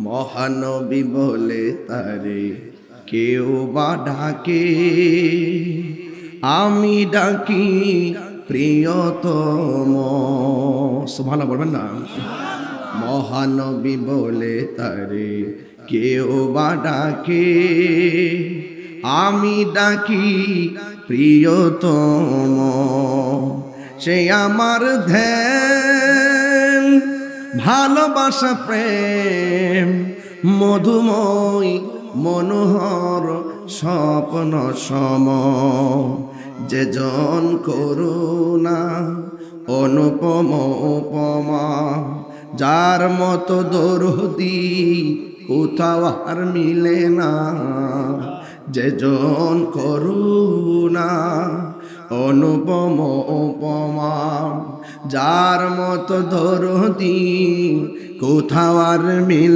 মহানবী বলে তারে কেউ বা ডাকে, আমি ডাকি প্রিয়তম। সুবহানাল্লাহ বলবেন না? মহানবী বলে তারে কেউ বা ডাকে, আমি ডাকি প্রিয়তম। সে আমার ধ্যান, ভালোবাসা, প্রেম, মধুময় মনোহর স্বপ্ন সম। যে জন করুণা অনুপম উপমা, যার মতো দরদি কোথাও আর মিলে না। যে জন করুণা অনুপম উপমা, যার মতো দরদি কোথাও আর মিলে